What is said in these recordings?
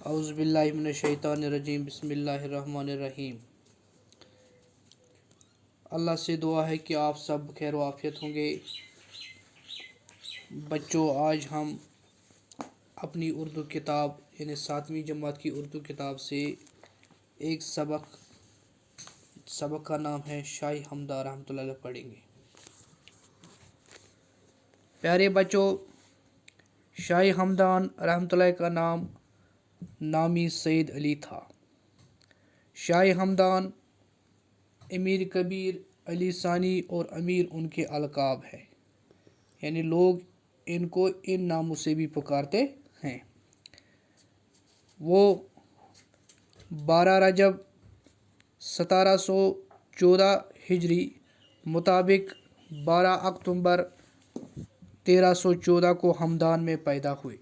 اعوذ باللہ من الشیطان الرجیم بسم اللہ الرحمن الرحیم۔ اللہ سے دعا ہے کہ آپ سب خیر و عافیت ہوں گے۔ بچوں، آج ہم اپنی اردو کتاب یعنی 7ویں جماعت کی اردو کتاب سے ایک سبق کا نام ہے شاہ حمدان رحمۃ اللہ علیہ پڑھیں گے۔ پیارے بچوں، شاہ حمدان رحمۃ اللہ کا نامی سید علی تھا۔ شاہ حمدان، امیر کبیر، علی ثانی اور امیر ان کے القاب ہے، یعنی لوگ ان کو ان ناموں سے بھی پکارتے ہیں۔ وہ 12 رجب 1714 ہجری مطابق 12 اکتوبر 1314 کو حمدان میں پیدا ہوئے،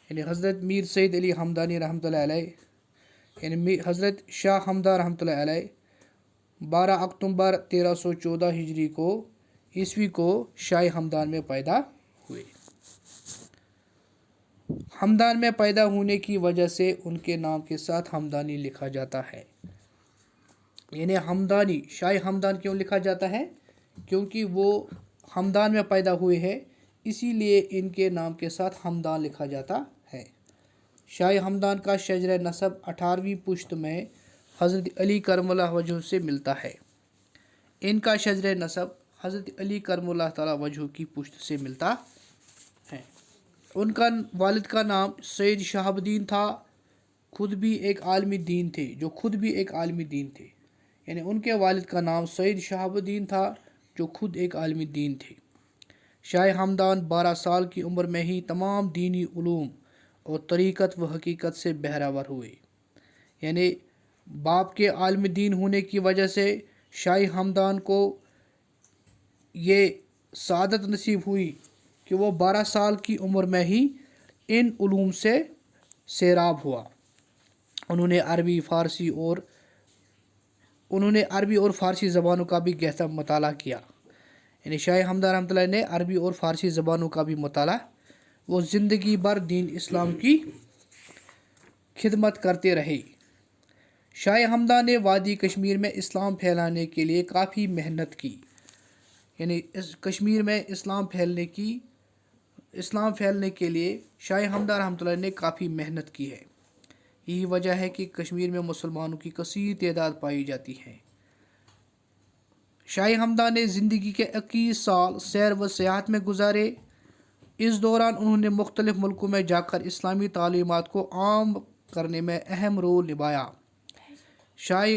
یعنی حضرت میر سید علی حمدانی رحمۃ اللہ علیہ، یعنی حضرت شاہ حمدان رحمۃ اللہ علیہ 12 اکتوبر 1314 ہجری کو عیسوی کو شاہ حمدان میں پیدا ہوئے۔ حمدان میں پیدا ہونے کی وجہ سے ان کے نام کے ساتھ حمدانی لکھا جاتا ہے، یعنی حمدانی شاہ حمدان کیوں لکھا جاتا ہے؟ کیونکہ وہ حمدان میں پیدا ہوئے ہیں، اسی لیے ان کے نام کے ساتھ حمدان لکھا جاتا ہے۔ شاہ حمدان کا شجرہ نسب 18ویں پشت میں حضرت علی کرم اللہ وجہ سے ملتا ہے۔ ان کا شجرہ نسب حضرت علی کرم اللہ تعالیٰ وجہ کی پشت سے ملتا ہے۔ ان کا والد کا نام سید شہاب الدین تھا، خود بھی ایک عالم دین تھے، یعنی ان کے والد کا نام سید شہاب الدین تھا جو خود ایک عالم دین تھے۔ شاہ حمدان 12 سال کی عمر میں ہی تمام دینی علوم اور طریقت و حقیقت سے بہرہ ہوئے، یعنی باپ کے عالم دین ہونے کی وجہ سے شاہ حمدان کو یہ سعادت نصیب ہوئی کہ وہ 12 سال کی عمر میں ہی ان علوم سے سیراب ہوا۔ انہوں نے عربی اور فارسی زبانوں کا بھی گہرا مطالعہ کیا، یعنی شاہ حمدان رحمۃ اللہ نے عربی اور فارسی زبانوں کا بھی مطالعہ۔ وہ زندگی بھر دین اسلام کی خدمت کرتے رہے۔ شاہ حمدان نے وادی کشمیر میں اسلام پھیلانے کے لیے کافی محنت کی، یعنی کشمیر میں اسلام پھیلنے کے لیے شاہ حمدان رحمۃ اللہ نے کافی محنت کی ہے۔ یہی وجہ ہے کہ کشمیر میں مسلمانوں کی کثیر تعداد پائی جاتی ہے۔ شاہ حمدان نے زندگی کے 21 سال سیر و سیاحت میں گزارے۔ اس دوران انہوں نے مختلف ملکوں میں جا کر اسلامی تعلیمات کو عام کرنے میں اہم رول نبھایا۔ شاہ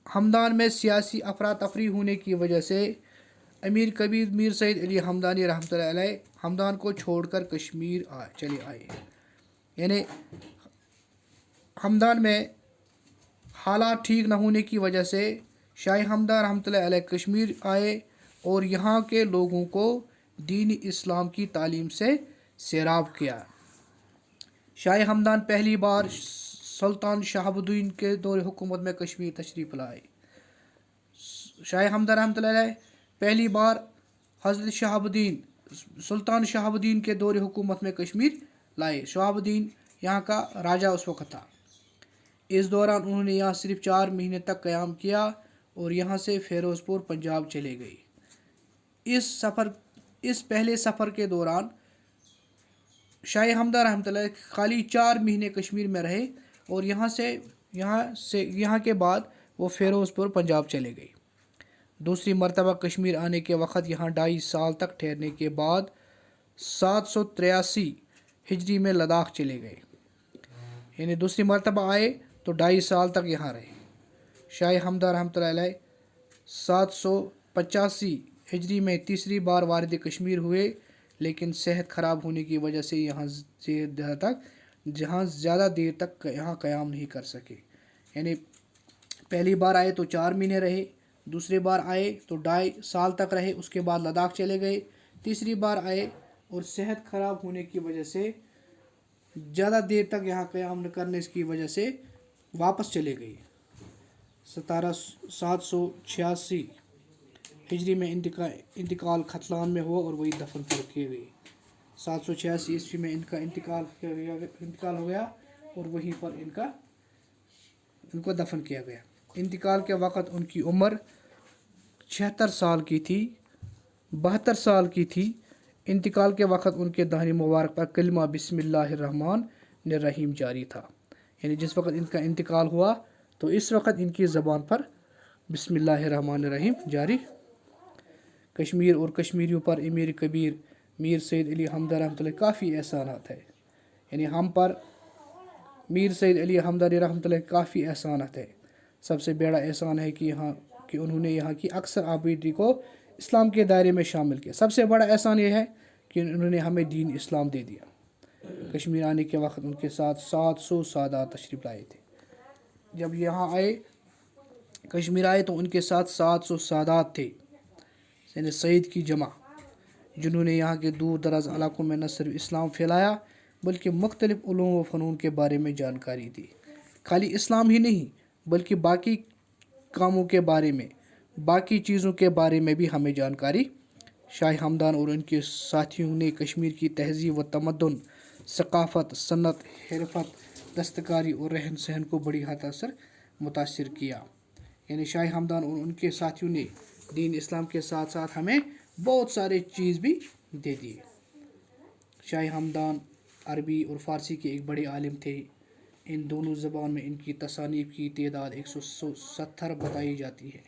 حمدان میں سیاسی افراتفری ہونے کی وجہ سے امیر کبیر میر سید علی حمدانی رحمۃ اللہ علیہ حمدان کو چھوڑ کر کشمیر چلے آئے، یعنی حمدان میں حالات ٹھیک نہ ہونے کی وجہ سے شاہ حمدان رحمۃ اللہ علیہ کشمیر آئے اور یہاں کے لوگوں کو دین اسلام کی تعلیم سے سیراب کیا۔ شاہ حمدان پہلی بار سلطان شہاب الدین کے دور حکومت میں کشمیر تشریف لائے۔ شاہ حمدان رحمۃ اللہ علیہ پہلی بار سلطان شہاب الدین کے دور حکومت میں کشمیر لائے۔ شہاب الدین یہاں کا راجہ اس وقت تھا۔ اس دوران انہوں نے یہاں صرف 4 مہینے تک قیام کیا اور یہاں سے فیروز پور پنجاب چلے گئے۔ اس پہلے سفر کے دوران شاہ حمدان رحمۃ اللہ خالی 4 مہینے کشمیر میں رہے اور یہاں کے بعد وہ فیروز پور پنجاب چلے گئے۔ دوسری مرتبہ کشمیر آنے کے وقت یہاں 2.5 سال تک ٹھہرنے کے بعد 783 ہجری میں لداخ چلے گئے، یعنی دوسری مرتبہ آئے تو 2.5 سال تک یہاں رہے۔ شاہ حمدان رحمۃ اللہ علیہ 785 ہجری میں تیسری بار وارد کشمیر ہوئے، لیکن صحت خراب ہونے کی وجہ سے جہاں زیادہ دیر تک یہاں قیام نہیں کر سکے، یعنی پہلی بار آئے تو 4 مہینے رہے، دوسری بار آئے تو 2.5 سال تک رہے، اس کے بعد لداخ چلے گئے، تیسری بار آئے اور صحت خراب ہونے کی وجہ سے زیادہ دیر تک یہاں قیام نہ کرنے کی وجہ سے واپس چلے گئے۔ 786 ہجری میں انتقال ختلان میں ہوا اور وہی دفن کیے گئے۔ 786 عیسوی میں ان کا انتقال ہو گیا اور وہیں پر ان کو دفن کیا گیا۔ انتقال کے وقت ان کی عمر 76 سال کی تھی، 72 سال کی تھی۔ انتقال کے وقت ان کے دہن مبارک پر کلمہ بسم اللہ الرحمن الرحیم جاری تھا، یعنی جس وقت ان کا انتقال ہوا تو اس وقت ان کی زبان پر بسم اللہ الرحمن الرحیم جاری۔ کشمیر اور کشمیریوں پر امیر کبیر میر سید علی حمدانی رحمۃ اللہ کافی احسانات ہے، یعنی ہم پر میر سید علی حمدانی رحمۃ اللہ کافی احسانات ہے۔ سب سے بڑا احسان ہے کہ انہوں نے یہاں کی اکثر آبادی کو اسلام کے دائرے میں شامل کیا۔ سب سے بڑا احسان یہ ہے کہ انہوں نے ہمیں دین اسلام دے دیا۔ کشمیر آنے کے وقت ان کے ساتھ 700 سادات تشریف لائے تھے۔ جب یہاں کشمیر آئے تو ان کے ساتھ 700 سادات تھے، یعنی سید کی جمع، جنہوں نے یہاں کے دور دراز علاقوں میں نہ صرف اسلام پھیلایا بلکہ مختلف علوم و فنون کے بارے میں جانکاری دی۔ خالی اسلام ہی نہیں بلکہ باقی کاموں کے بارے میں، باقی چیزوں کے بارے میں بھی ہمیں جانکاری۔ شاہ ہمدان اور ان کے ساتھیوں نے کشمیر کی تہذیب و تمدن، ثقافت، صنعت، حرفت، دستکاری اور رہن سہن کو بڑی حد تک متاثر کیا۔ یعنی شاہ ہمدان اور ان کے ساتھیوں نے دین اسلام کے ساتھ ساتھ ہمیں بہت سارے چیز بھی دے دیے۔ شاہ ہمدان عربی اور فارسی کے ایک بڑے عالم تھے۔ ان دونوں زبان میں ان کی تصانیف کی تعداد 170 بتائی جاتی ہے۔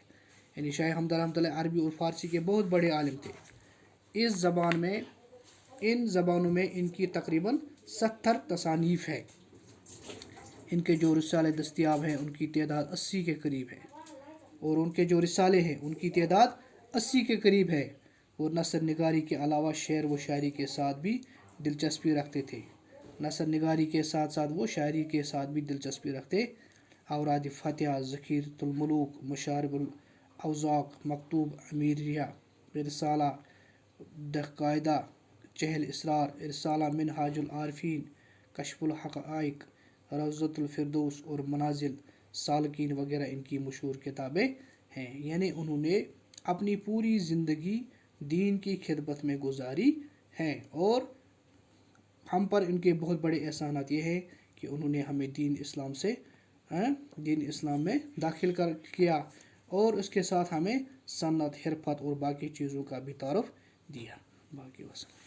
یعنی شاہ ہمدان رحمۃ اللہ عربی اور فارسی کے بہت بڑے عالم تھے۔ ان زبانوں میں ان کی تقریباً 70 تصانیف ہے۔ ان کے جو رسالے دستیاب ہیں ان کی تعداد 80 کے قریب ہے، اور ان کے جو رسالے ہیں ان کی تعداد 80 کے قریب ہے۔ اور نثر نگاری کے علاوہ شعر و شاعری کے ساتھ بھی دلچسپی رکھتے تھے۔ نثر نگاری کے ساتھ ساتھ وہ شاعری کے ساتھ بھی دلچسپی رکھتے۔ اوراد فاتحہ، ذخیرۃ الملوک، مشارب الاوزاق، مکتوب امیریہ، رسالہ دقائدہ، چہل اسرار، رسالہ منہاج العارفین، کشف الحقائق، روضۃ الفردوس اور منازل سالکین وغیرہ ان کی مشہور کتابیں ہیں۔ یعنی انہوں نے اپنی پوری زندگی دین کی خدمت میں گزاری ہے، اور ہم پر ان کے بہت بڑے احسانات یہ ہیں کہ انہوں نے ہمیں دین اسلام میں داخل کیا، اور اس کے ساتھ ہمیں صنعت، حرفت اور باقی چیزوں کا بھی تعارف دیا۔ باقی وسلم۔